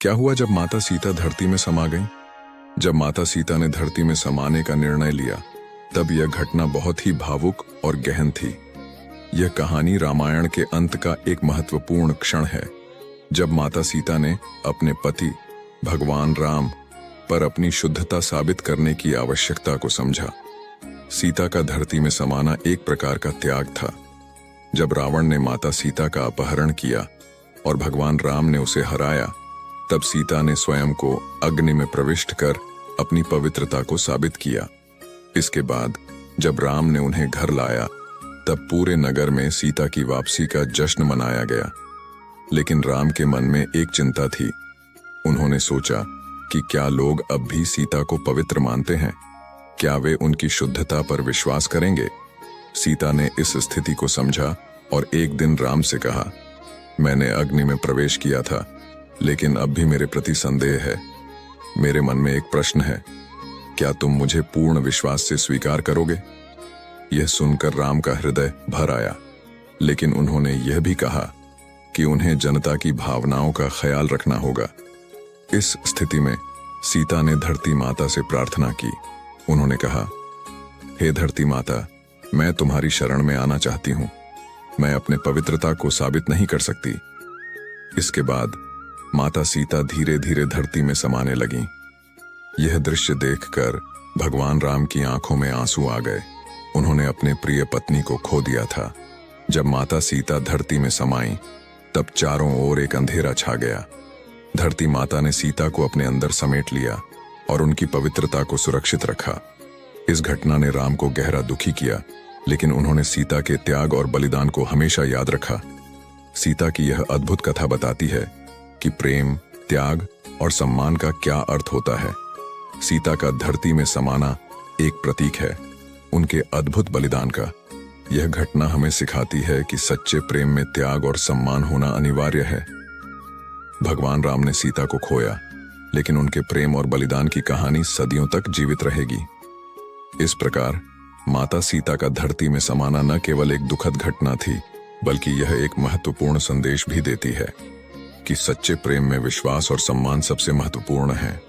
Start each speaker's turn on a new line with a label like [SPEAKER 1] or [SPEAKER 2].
[SPEAKER 1] क्या हुआ जब माता सीता धरती में समा गईं? जब माता सीता ने धरती में समाने का निर्णय लिया, तब यह घटना बहुत ही भावुक और गहन थी। यह कहानी रामायण के अंत का एक महत्वपूर्ण क्षण है, जब माता सीता ने अपने पति भगवान राम पर अपनी शुद्धता साबित करने की आवश्यकता को समझा। सीता का धरती में समाना एक प्रकार का त्याग था। जब रावण ने माता सीता का अपहरण किया और भगवान राम ने उसे हराया, तब सीता ने स्वयं को अग्नि में प्रविष्ट कर अपनी पवित्रता को साबित किया। इसके बाद जब राम ने उन्हें घर लाया, तब पूरे नगर में सीता की वापसी का जश्न मनाया गया। लेकिन राम के मन में एक चिंता थी। उन्होंने सोचा कि क्या लोग अब भी सीता को पवित्र मानते हैं? क्या वे उनकी शुद्धता पर विश्वास करेंगे? सीता ने इस स्थिति को समझा और एक दिन राम से कहा, मैंने अग्नि में प्रवेश किया था, लेकिन अब भी मेरे प्रति संदेह है। मेरे मन में एक प्रश्न है, क्या तुम मुझे पूर्ण विश्वास से स्वीकार करोगे? यह सुनकर राम का हृदय भर आया, लेकिन उन्होंने यह भी कहा कि उन्हें जनता की भावनाओं का ख्याल रखना होगा। इस स्थिति में सीता ने धरती माता से प्रार्थना की। उन्होंने कहा, हे धरती माता, मैं तुम्हारी शरण में आना चाहती हूं। मैं अपने पवित्रता को साबित नहीं कर सकती। इसके बाद माता सीता धीरे धीरे धरती में समाने लगीं। यह दृश्य देखकर भगवान राम की आंखों में आंसू आ गए। उन्होंने अपने प्रिय पत्नी को खो दिया था। जब माता सीता धरती में समाईं, तब चारों ओर एक अंधेरा छा गया। धरती माता ने सीता को अपने अंदर समेट लिया और उनकी पवित्रता को सुरक्षित रखा। इस घटना ने राम को गहरा दुखी किया, लेकिन उन्होंने सीता के त्याग और बलिदान को हमेशा याद रखा। सीता की यह अद्भुत कथा बताती है कि प्रेम, त्याग और सम्मान का क्या अर्थ होता है। सीता का धरती में समाना एक प्रतीक है उनके अद्भुत बलिदान का। यह घटना हमें सिखाती है कि सच्चे प्रेम में त्याग और सम्मान होना अनिवार्य है। भगवान राम ने सीता को खोया, लेकिन उनके प्रेम और बलिदान की कहानी सदियों तक जीवित रहेगी। इस प्रकार माता सीता का धरती में समाना न केवल एक दुखद घटना थी, बल्कि यह एक महत्वपूर्ण संदेश भी देती है कि सच्चे प्रेम में विश्वास और सम्मान सबसे महत्वपूर्ण है।